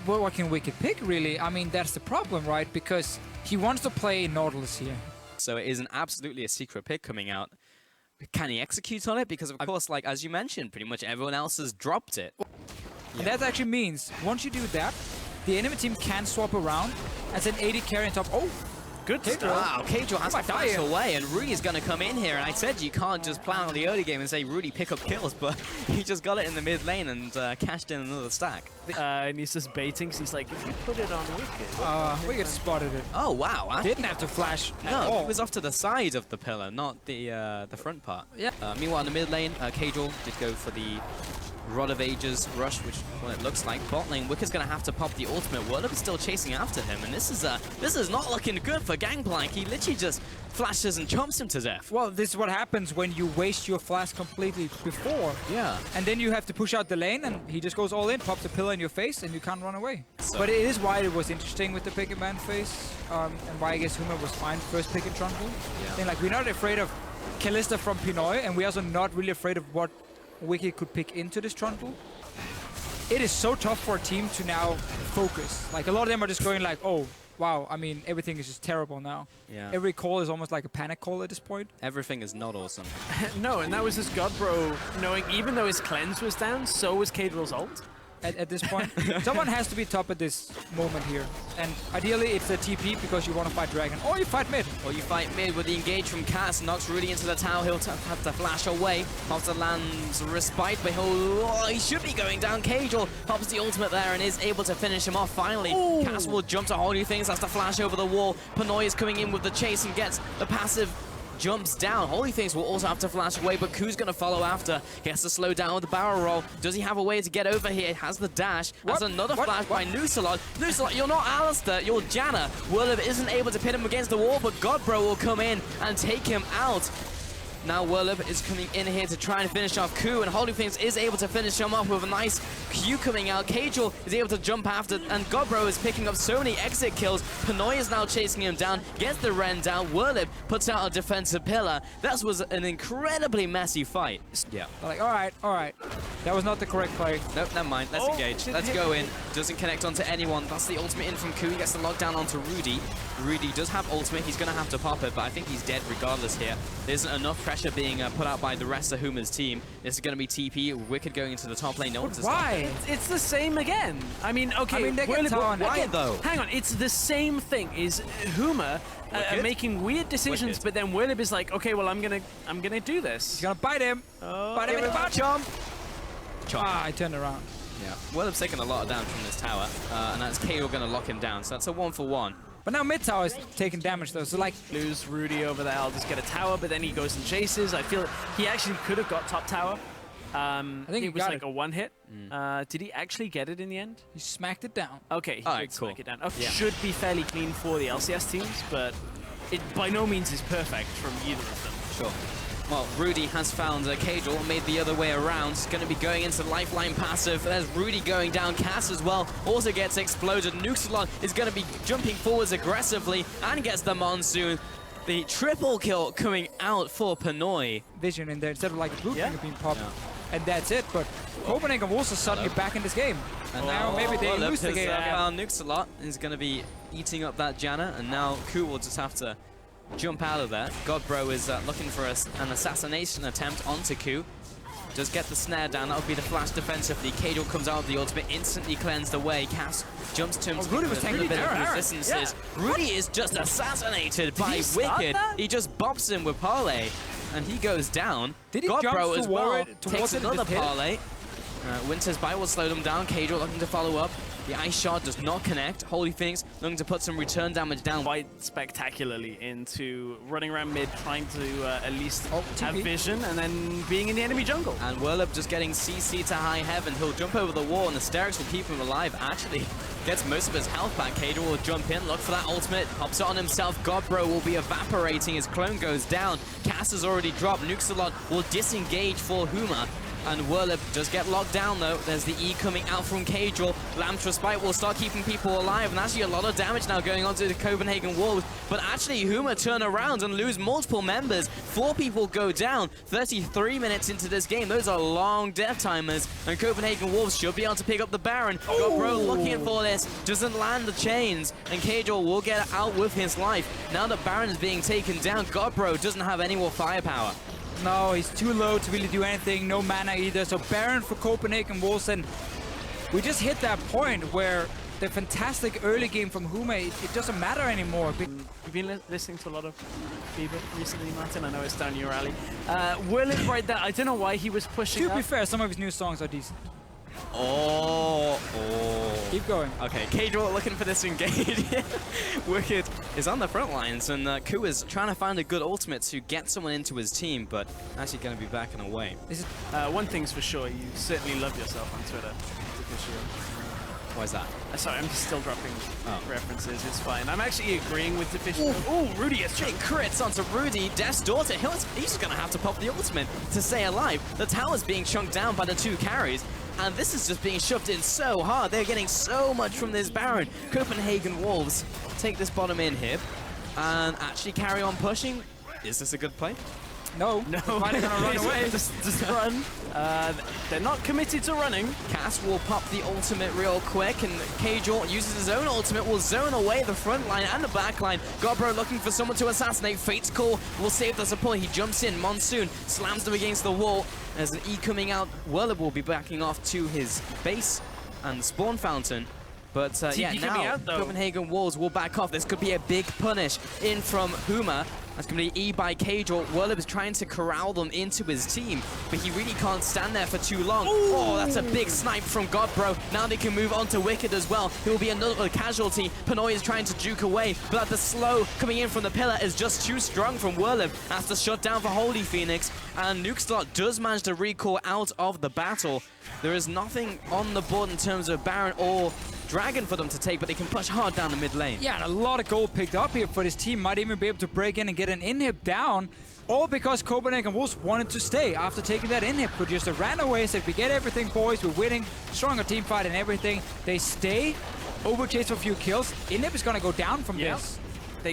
What can Wickd pick, really? I mean, that's the problem, right? Because he wants to play Nautilus here. So it isn't absolutely a secret pick coming out. Can he execute on it? Because, of course, like as you mentioned, pretty much everyone else has dropped it. And that actually means, once you do that, the enemy team can swap around and send 80 carry on top. Oh! Good Caedrel. Wow, Caedrel has to flash away, and Rudy's going to come in here. And I said you can't just plan on the early game and say, Rudy, pick up kills, but he just got it in the mid lane and cashed in another stack. And he's just baiting, so he's like, if you put it on Wickd. Wickd spotted it. Oh, wow. Didn't have to flash No, it was off to the side of the pillar, not the front part. Yeah. Meanwhile, in the mid lane, Caedrel did go for the Rod of Ages rush, which it looks like. Bot lane, Wickd's going to have to pop the ultimate. Werlyb is still chasing after him, and this is not looking good for Gangplank. He literally just flashes and chomps him to death. Well, this is what happens when you waste your flash completely before. Yeah. And then you have to push out the lane, and he just goes all in, pops a pillar in your face, and you can't run away. So. But it is why it was interesting with the pick and ban phase, and why I guess Huma was fine first pick in Trundle. Yeah. Then, like, we're not afraid of Kalista from Pinoy, and we're also not really afraid of what Wickd could pick into this Trundle. It is so tough for a team to now focus. Like, a lot of them are just going like, oh, wow, I mean, everything is just terrible now. Yeah. Every call is almost like a panic call at this point. Everything is not awesome. No, and that was his Godbro knowing even though his cleanse was down, so was Caedrel's ult. At this point, someone has to be top at this moment here. And ideally, it's a TP because you want to fight Dragon. Or you fight mid. Or you fight mid with the engage from kaas. Knocks Rudy into the tower. He'll have to flash away. Pops the land's respite, but he should be going down. Caedrel pops the ultimate there and is able to finish him off finally. kaas will jump to HolyPhoenix. Has to flash over the wall. Pinoy is coming in with the chase and gets the passive. Jumps down. HolyPhoenix will also have to flash away, but Q's going to follow after. He has to slow down with the barrel roll. Does he have a way to get over here? Has the dash. Has another flash by NukesAlot. NukesAlot, you're not Alistair, you're Janna. Werlyb isn't able to pin him against the wall, but Godbro will come in and take him out. Now Werlyb is coming in here to try and finish off Q, and HolyPhoenix is able to finish him off with a nice Q coming out. Caedrel is able to jump after, and Godbro is picking up so many exit kills. Pinoy is now chasing him down, gets the Ren down. Werlyb puts out a defensive pillar. That was an incredibly messy fight. Yeah. Like, all right. That was not the correct play. Nope, never mind. Let's engage. Let's go in. Doesn't connect onto anyone. That's the ultimate in from Q. He gets the lockdown onto Rudy. Rudy does have ultimate. He's going to have to pop it, but I think he's dead regardless here. There isn't enough pressure being put out by the rest of Huma's team. This is going to be TP. Wickd going into the top lane. No one's why? It's the same again. I mean, okay. Why though? Hang on. It's the same thing. Is Huma making weird decisions, but then Werlyb is like, okay, well, I'm gonna do this. He's gonna bite him. Bite him in the butt. Chomp. I turned around. Yeah. Werlyb's taking a lot of damage from this tower, and that's Caedrel going to lock him down. So that's a 1-for-1. But now mid tower is taking damage though, so like lose Rudy over there. I'll just get a tower, but then he goes and chases. I feel he actually could have got top tower. I think it was like a one hit. Did he actually get it in the end? He smacked it down. Okay, he did smack it down. Okay, should be fairly clean for the LCS teams, but it by no means is perfect from either of them. Sure. Well, Rudy has found Caedrel, made the other way around. He's going to be going into lifeline passive. There's Rudy going down. kaas as well also gets exploded. NukesAlot is going to be jumping forwards aggressively and gets the Monsoon. The triple kill coming out for Pinoy. Vision in there instead of like a blue finger being popped. And that's it, but Copenhagen was also suddenly back in this game. And now maybe they lose the game. NukesAlot is going to be eating up that Janna, and now Ku will just have to jump out of there. Godbro is looking for an assassination attempt onto Q. Does get the snare down. That would be the flash defensively. Caedrel comes out of the ultimate, instantly cleansed away. kaas jumps to him. Rudy was taking a bit of resistances. Rudy is just assassinated by Wickd. He just bops him with parlay, and he goes down. Did he Godbro as well takes another parlay. Winter's Bite will slow them down. Caedrel looking to follow up. The ice shot does not connect. HolyPhoenix looking to put some return damage down. Quite spectacularly into running around mid, trying to at least have vision, and then being in the enemy jungle. And Werlyb just getting CC to high heaven. He'll jump over the wall, and the Hysterics will keep him alive. Actually, gets most of his health back. Caedrel will jump in, look for that ultimate, pops it on himself. Godbro will be evaporating. His clone goes down. kaas has already dropped. NukesAlot will disengage for Huma. And Werlyb does get locked down though. There's the E coming out from Caedrel. Lamb's Respite will start keeping people alive, and actually a lot of damage now going on to the Copenhagen Wolves. But actually Huma turn around and lose multiple members. 4 people go down. 33 minutes into this game. Those are long death timers, and Copenhagen Wolves should be able to pick up the Baron. Godbro looking for this, doesn't land the chains, and Caedrel will get out with his life. Now that Baron is being taken down, Godbro doesn't have any more firepower. No, he's too low to really do anything. No mana either. So Baron for Copenhagen Wolves, and we just hit that point where the fantastic early game from Huma, it doesn't matter anymore. You've been listening to a lot of Bieber recently, Martin. I know it's down your alley. Werlyb right there. I don't know why he was pushing. To be fair, some of his new songs are decent. Oh. Keep going. Okay, Caedrel looking for this engage. Wickd is on the front lines, and Ku is trying to find a good ultimate to get someone into his team, but actually going to be backing away. This is one thing's for sure, you certainly love yourself on Twitter. Why is that? Sorry, I'm just still dropping references. It's fine. I'm actually agreeing with the fish. Oh, Rudy has Big crits onto Rudy. Death's Daughter. He's just going to have to pop the ultimate to stay alive. The tower's being chunked down by the 2 carries. And this is just being shoved in so hard. They're getting so much from this Baron. Copenhagen Wolves take this bottom in here and actually carry on pushing. Is this a good play? No. They're gonna run away. Just run. They're not committed to running. Cass will pop the ultimate real quick, and Caedrel uses his own ultimate, will zone away the front line and the back line. Godbro looking for someone to assassinate. Fate's Call will save the support. He jumps in. Monsoon slams them against the wall. There's an E coming out. Werlyb will be backing off to his base and the spawn fountain. But yeah, now Copenhagen Wolves will back off. This could be a big punish in from Huma. That's going to be E by Caedrel. Werlyb is trying to corral them into his team, but he really can't stand there for too long. Ooh. Oh, that's a big snipe from Godbro. Now they can move on to Wickd as well. He will be another casualty. Pinoy is trying to juke away, but the slow coming in from the pillar is just too strong from Werlyb. That's the shutdown for HolyPhoenix, and NukesAlot does manage to recall out of the battle. There is nothing on the board in terms of Baron or Dragon for them to take, but they can push hard down the mid lane. Yeah, and a lot of gold picked up here for this team. Might even be able to break in and get an inhib down, all because Copenhagen Wolves wanted to stay after taking that inhib. Producer ran away, said, we get everything, boys, we're winning, stronger team fight and everything. They stay, overchase for a few kills. Inhib is going to go down from this. I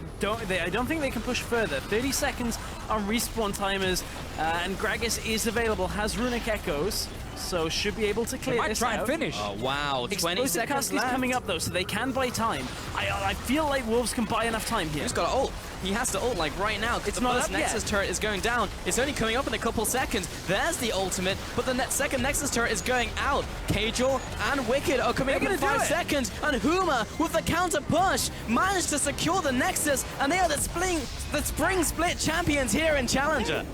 don't think they can push further. 30 seconds on respawn timers, and Gragas is available, has Runic Echoes, so should be able to clear this out. Might try and finish. Oh, wow. 20 seconds left. Is coming up, though, so they can buy time. I feel like Wolves can buy enough time here. He's got to ult. He has to ult, like, right now. It's not first Nexus turret is going down. It's only coming up in a couple seconds. There's the ultimate, but the second Nexus turret is going out. Caedrel and Wickd are coming up in 5 seconds, and Huma, with the counter push, managed to secure the Nexus, and they are the spring split champions here in Challenger.